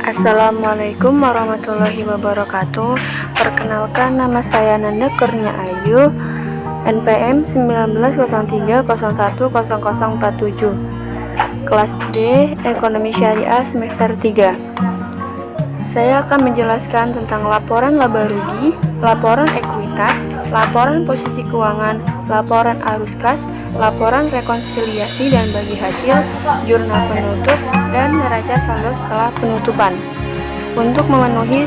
Assalamualaikum warahmatullahi wabarakatuh. Perkenalkan, nama saya Nanda Kurnia Ayu, NPM 1903010047, kelas D, Ekonomi Syariah semester 3. Saya akan menjelaskan tentang laporan laba rugi, laporan ekuitas, laporan posisi keuangan, laporan arus kas, laporan rekonsiliasi dan bagi hasil, jurnal penutup, dan neraca saldo setelah penutupan untuk memenuhi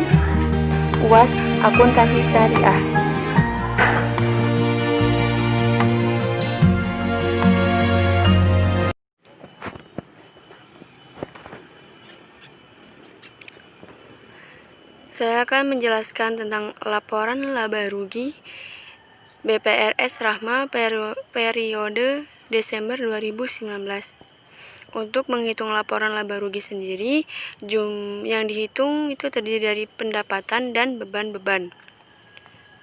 UAS akuntansi syariah. Saya akan menjelaskan tentang laporan laba rugi BPRS Rahma periode Desember 2019. Untuk menghitung laporan laba rugi sendiri, yang dihitung itu terdiri dari pendapatan dan beban-beban.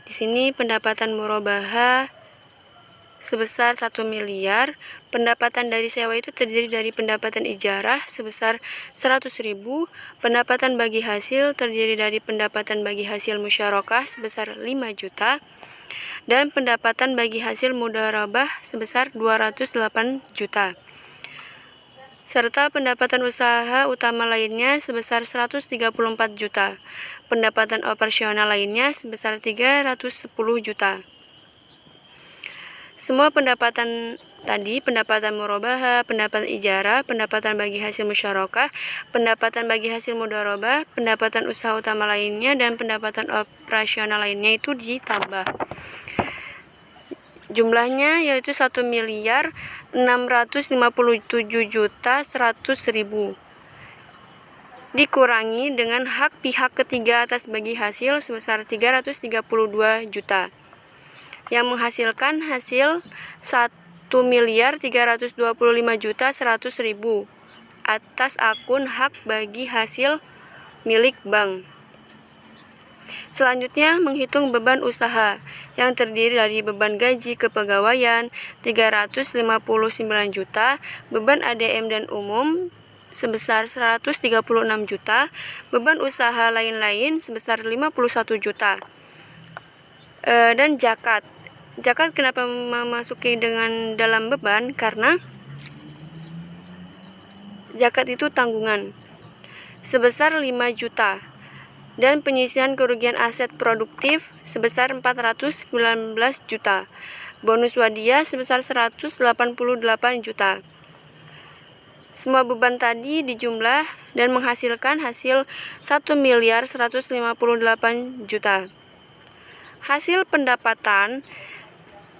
Di sini pendapatan murabahah sebesar 1 miliar, pendapatan dari sewa itu terdiri dari pendapatan ijarah sebesar 100.000, pendapatan bagi hasil terdiri dari pendapatan bagi hasil musyarakah sebesar 5 juta, dan pendapatan bagi hasil mudharabah sebesar 208 juta. Serta pendapatan usaha utama lainnya sebesar 134 juta. Pendapatan operasional lainnya sebesar 310 juta. Semua pendapatan tadi, pendapatan murabahah, pendapatan ijarah, pendapatan bagi hasil musyarakah, pendapatan bagi hasil mudharabah, pendapatan usaha utama lainnya, dan pendapatan operasional lainnya itu ditambah. Jumlahnya yaitu 1.657.100.000 dikurangi dengan hak pihak ketiga atas bagi hasil sebesar 332 juta yang menghasilkan hasil 1.325.100.000 atas akun hak bagi hasil milik bank. Selanjutnya, menghitung beban usaha yang terdiri dari beban gaji kepegawaian 359 juta, beban ADM dan umum sebesar 136 juta, beban usaha lain-lain sebesar 51 juta. Dan zakat. Zakat kenapa memasuki dengan dalam beban? Karena zakat itu tanggungan sebesar 5 juta. Dan penyisihan kerugian aset produktif sebesar 419 juta. Bonus wadiah sebesar 188 juta. Semua beban tadi dijumlah dan menghasilkan hasil 1.158 juta. Hasil pendapatan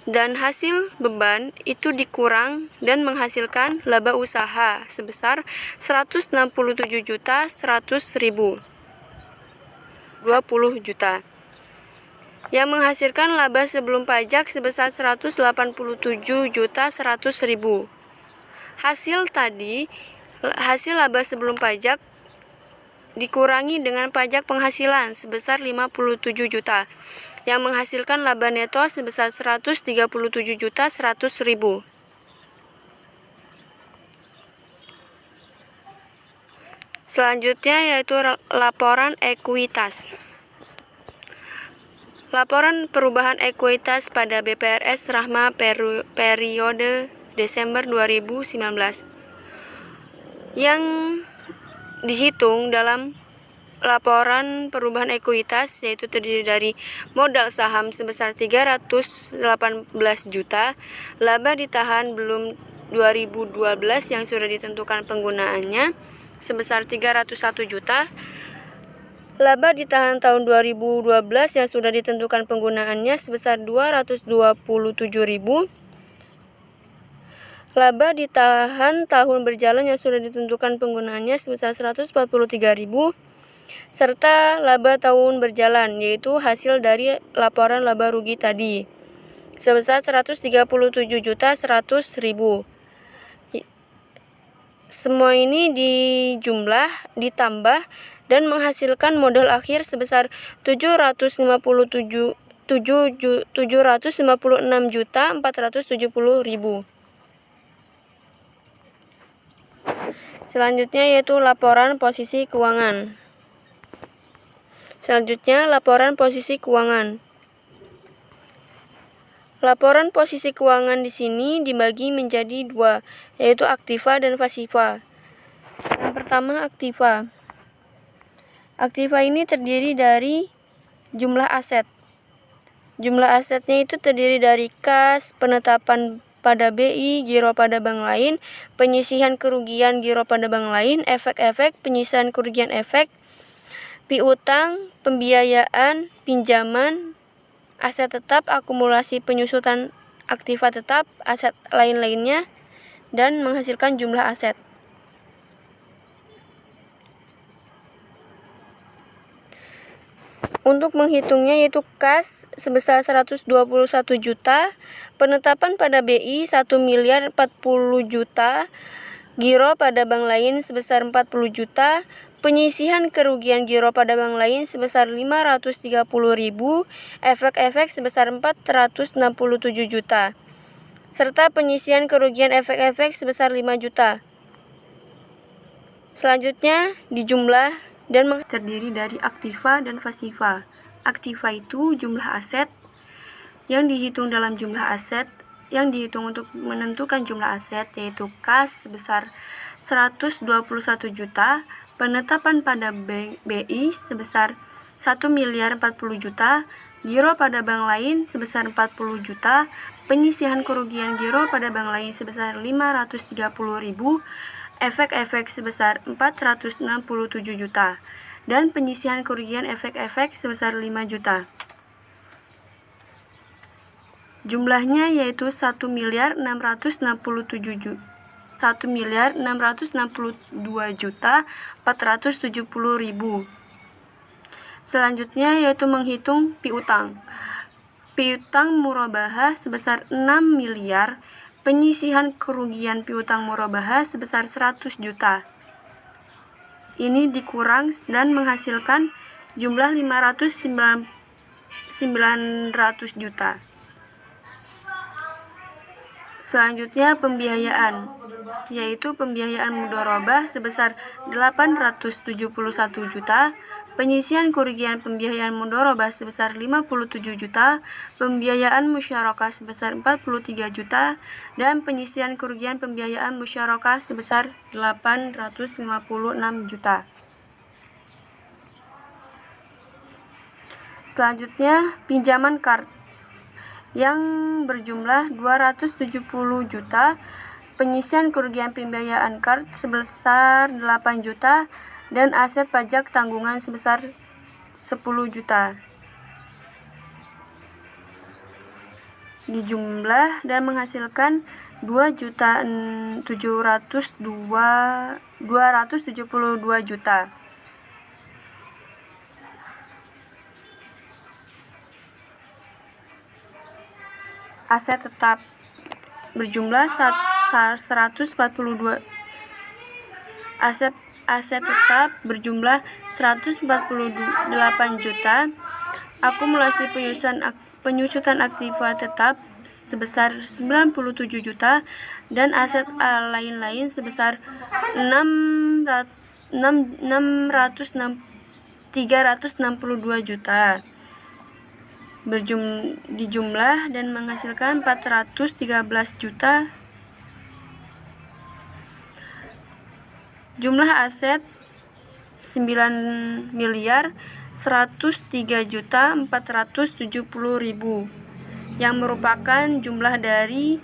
dan hasil beban itu dikurang dan menghasilkan laba usaha sebesar 167.100.000. 20 juta yang menghasilkan laba sebelum pajak sebesar 187.100.000. Hasil laba sebelum pajak dikurangi dengan pajak penghasilan sebesar 57 juta yang menghasilkan laba neto sebesar 137.100.000. Selanjutnya yaitu laporan ekuitas. Laporan perubahan ekuitas pada BPRS Rahma periode Desember 2019 yang dihitung dalam laporan perubahan ekuitas yaitu terdiri dari modal saham sebesar 318 juta, laba ditahan belum 2012 yang sudah ditentukan penggunaannya sebesar 301 juta, laba ditahan tahun 2012 yang sudah ditentukan penggunaannya sebesar 227.000, laba ditahan tahun berjalan yang sudah ditentukan penggunaannya sebesar 143.000, serta laba tahun berjalan yaitu hasil dari laporan laba rugi tadi sebesar 137.100.000. Semua ini dijumlah, ditambah, dan menghasilkan modal akhir sebesar 756.470.000. Selanjutnya yaitu laporan posisi keuangan. Laporan posisi keuangan. Laporan posisi keuangan di sini dibagi menjadi dua, yaitu aktiva dan pasiva. Yang pertama, aktiva. Aktiva ini terdiri dari jumlah aset. Jumlah asetnya itu terdiri dari kas, penetapan pada BI, giro pada bank lain, penyisihan kerugian giro pada bank lain, efek-efek, penyisihan kerugian efek, piutang, pembiayaan, pinjaman, aset tetap, akumulasi penyusutan aktiva tetap, aset lain-lainnya, dan menghasilkan jumlah aset. Untuk menghitungnya yaitu kas sebesar 121 juta, penetapan pada BI 1.040 juta, giro pada bank lain sebesar 40 juta, penyisihan kerugian giro pada bank lain sebesar 530.000, efek-efek sebesar 467 juta, serta penyisihan kerugian efek-efek sebesar 5 juta. Selanjutnya dijumlah dan terdiri dari aktiva dan pasiva. Aktiva itu jumlah aset yang dihitung dalam jumlah aset yang dihitung untuk menentukan jumlah aset, yaitu kas sebesar 121 juta, penetapan pada BI sebesar 1.040 juta, giro pada bank lain sebesar 40 juta, penyisihan kerugian giro pada bank lain sebesar 530.000, efek-efek sebesar 467 juta, dan penyisihan kerugian efek-efek sebesar 5 juta. Jumlahnya yaitu 1.662 juta 470.000. Selanjutnya yaitu menghitung piutang. Piutang murabahah sebesar 6 miliar, penyisihan kerugian piutang murabahah sebesar 100 juta. Ini dikurang dan menghasilkan jumlah 900 juta. Selanjutnya pembiayaan, yaitu pembiayaan mudharabah sebesar 871 juta, penyisihan kerugian pembiayaan mudharabah sebesar 57 juta, pembiayaan musyarakah sebesar 43 juta, dan penyisihan kerugian pembiayaan musyarakah sebesar 856 juta. Selanjutnya pinjaman kard yang berjumlah 270 juta, penyisihan kerugian pembiayaan kard sebesar 8 juta, dan aset pajak tanggungan sebesar 10 juta. Dijumlah dan menghasilkan 2.772 juta. Aset tetap berjumlah 142. Aset tetap berjumlah 148 juta. Akumulasi penyusutan aktiva tetap sebesar 97 juta, dan aset lain-lain sebesar 362 juta. Dijumlah dan menghasilkan 413 juta. Jumlah aset 9 miliar 103 juta 470.000, yang merupakan jumlah dari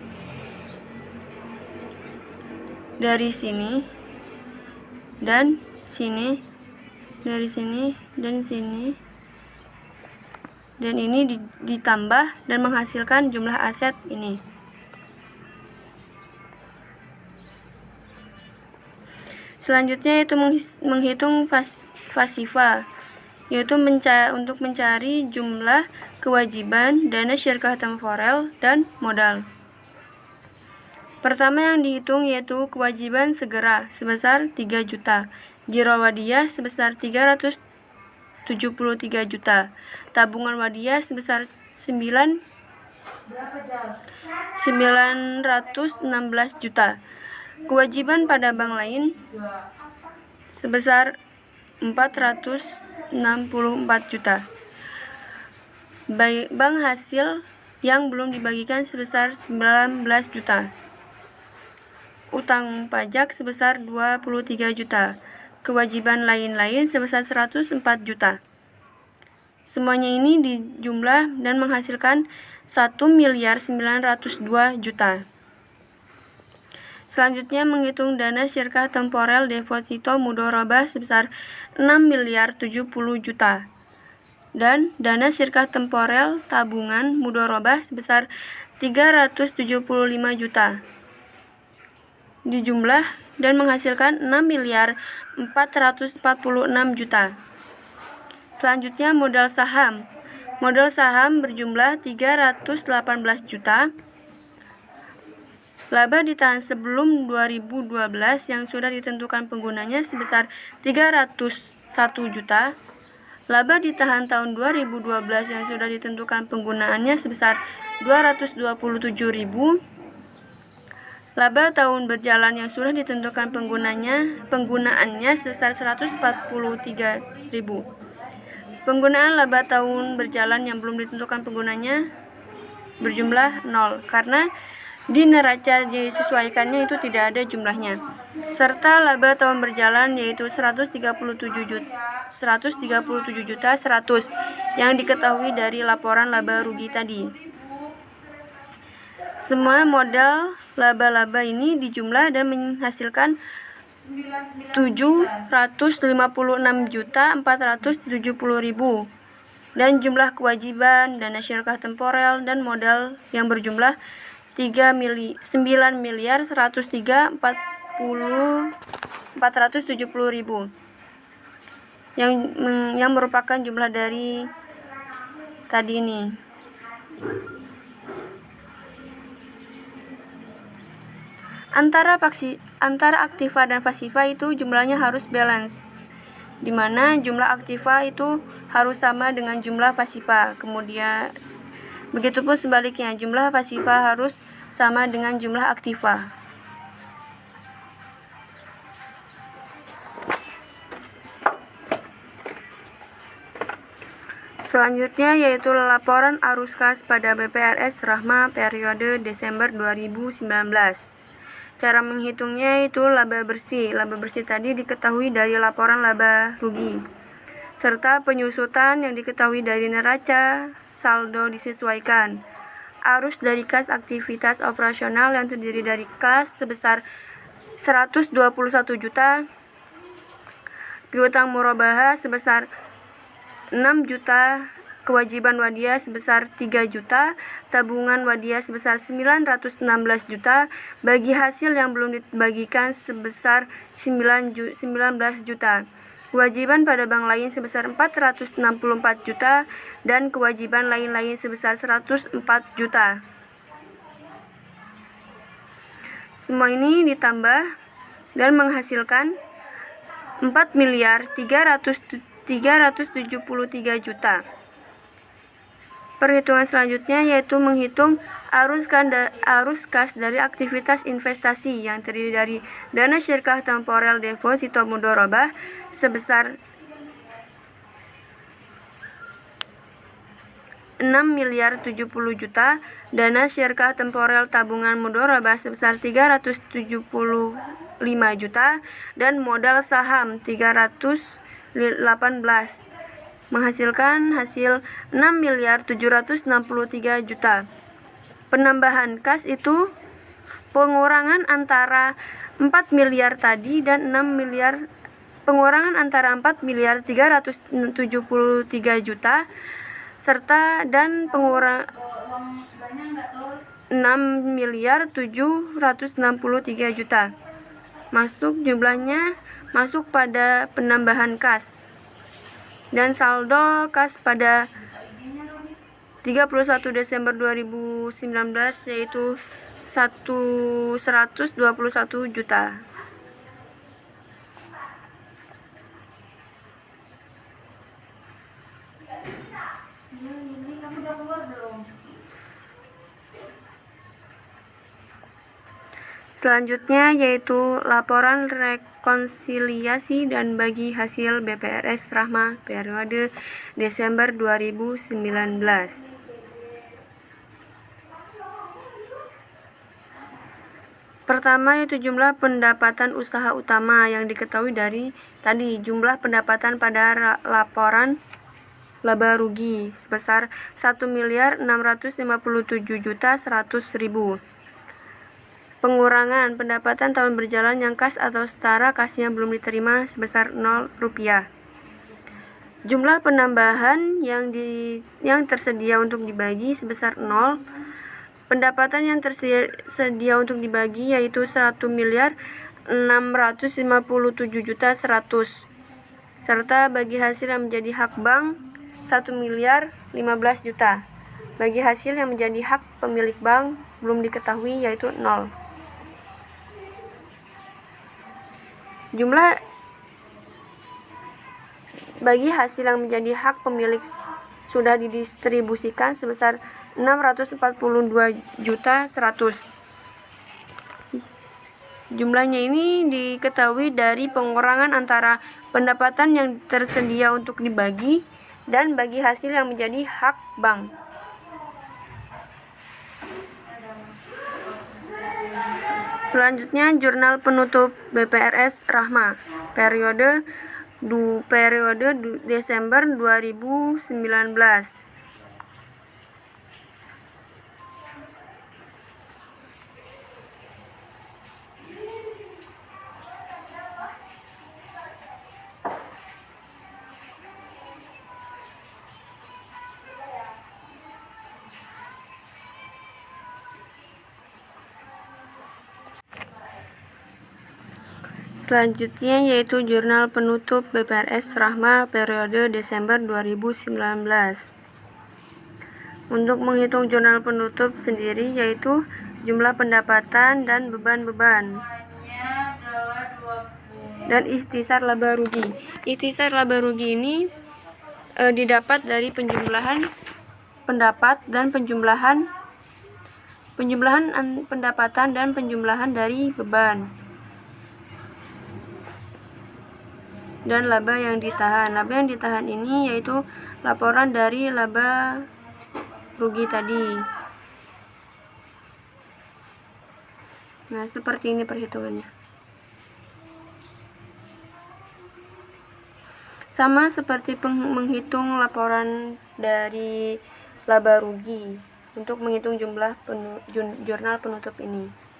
sini dan sini, dari sini dan sini, dan ini ditambah dan menghasilkan jumlah aset ini. Selanjutnya yaitu menghitung pasiva, yaitu untuk mencari jumlah kewajiban dana syirkah temporel dan modal. Pertama yang dihitung yaitu kewajiban segera sebesar 3 juta, giro wadiyah sebesar 373 juta, tabungan wadiyah sebesar 916 juta, Kewajiban pada bank lain sebesar 464 juta. Bank hasil yang belum dibagikan sebesar 19 juta. Utang pajak sebesar 23 juta. Kewajiban lain-lain sebesar 104 juta. Semuanya ini dijumlah dan menghasilkan 1.902 juta. Selanjutnya menghitung dana syirkah temporel deposito mudharabah sebesar 6.070 juta dan dana syirkah temporel tabungan mudharabah sebesar 375 juta. Dijumlah dan menghasilkan 6.446 juta. Selanjutnya modal saham. Modal saham berjumlah 318 juta. Laba ditahan sebelum 2012 yang sudah ditentukan penggunanya sebesar 301 juta. Laba ditahan tahun 2012 yang sudah ditentukan penggunaannya sebesar 227.000. Laba tahun berjalan yang sudah ditentukan penggunaannya sebesar 143.000. Penggunaan laba tahun berjalan yang belum ditentukan penggunanya berjumlah 0 karena di neraca disesuaikannya itu tidak ada jumlahnya. Serta laba tahun berjalan yaitu 137 juta 100 yang diketahui dari laporan laba rugi tadi. Semua modal laba-laba ini dijumlah dan menghasilkan 756.470.000 dan jumlah kewajiban dana syirkah temporel dan modal yang berjumlah 9.103.470.000 yang merupakan jumlah dari tadi ini. Antara aktiva dan pasiva itu jumlahnya harus balance, di mana jumlah aktiva itu harus sama dengan jumlah pasiva. Kemudian begitupun sebaliknya, jumlah pasiva harus sama dengan jumlah aktiva. Selanjutnya yaitu laporan arus kas pada BPRS Rahma periode Desember 2019. Cara menghitungnya itu laba bersih. Laba bersih tadi diketahui dari laporan laba rugi, serta penyusutan yang diketahui dari neraca saldo disesuaikan. Arus dari kas aktivitas operasional yang terdiri dari kas sebesar 121 juta, piutang murabahah sebesar 6 juta, kewajiban wadiah sebesar 3 juta, tabungan wadiah sebesar 916 juta, bagi hasil yang belum dibagikan sebesar 19 juta, kewajiban pada bank lain sebesar 464 juta, dan kewajiban lain-lain sebesar 104 juta. Semua ini ditambah dan menghasilkan 4.373 juta. Perhitungan selanjutnya yaitu menghitung arus kas dari aktivitas investasi yang terdiri dari dana syirkah temporel deposito mudharabah sebesar 6.070 juta, dana syirkah temporel tabungan mudharabah sebesar 375 juta, dan modal saham 318, menghasilkan hasil 6.763 juta. Penambahan kas itu pengurangan antara 4 miliar tadi dan 6 miliar, pengurangan antara 4.373 juta serta dan pengurangan 6.763 juta. Jumlahnya masuk pada penambahan kas. Dan saldo kas pada 31 Desember 2019 yaitu 121 juta. Selanjutnya yaitu laporan rekonsiliasi dan bagi hasil BPRS Rahma periode Desember 2019. Pertama yaitu jumlah pendapatan usaha utama yang diketahui dari tadi jumlah pendapatan pada laporan laba rugi sebesar 1.657.100.000. Pengurangan pendapatan tahun berjalan yang kas atau setara kasnya belum diterima sebesar Rp0. Jumlah penambahan yang tersedia untuk dibagi sebesar 0. Pendapatan yang tersedia untuk dibagi yaitu 1.657.100.000 serta bagi hasil yang menjadi hak bank 1.015.000.000. Bagi hasil yang menjadi hak pemilik bank belum diketahui yaitu 0. Jumlah bagi hasil yang menjadi hak pemilik sudah didistribusikan sebesar 642.100.000. Jumlahnya ini diketahui dari pengurangan antara pendapatan yang tersedia untuk dibagi dan bagi hasil yang menjadi hak bank. Selanjutnya jurnal penutup BPRS Rahma periode Desember 2019. Selanjutnya yaitu jurnal penutup BPRS Rahma periode Desember 2019. Untuk menghitung jurnal penutup sendiri yaitu jumlah pendapatan dan beban-beban dan ikhtisar laba rugi. Ikhtisar laba rugi ini didapat dari penjumlahan pendapat dan penjumlahan pendapatan dan penjumlahan dari beban dan laba yang ditahan. Laba yang ditahan ini yaitu laporan dari laba rugi tadi. Nah, seperti ini perhitungannya. Sama seperti menghitung laporan dari laba rugi untuk menghitung jumlah jurnal penutup ini.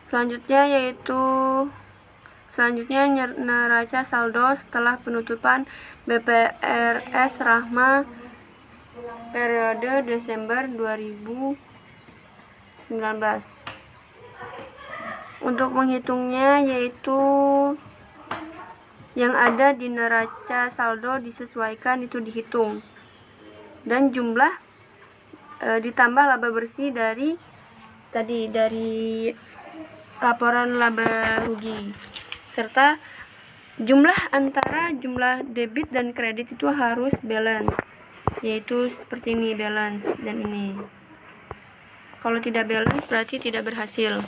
Selanjutnya neraca saldo setelah penutupan BPRS Rahma periode Desember 2019. Untuk menghitungnya yaitu yang ada di neraca saldo disesuaikan itu dihitung dan jumlah ditambah laba bersih dari laporan laba rugi serta jumlah antara jumlah debit dan kredit itu harus balance, yaitu seperti ini balance dan ini. Kalau tidak balance berarti tidak berhasil.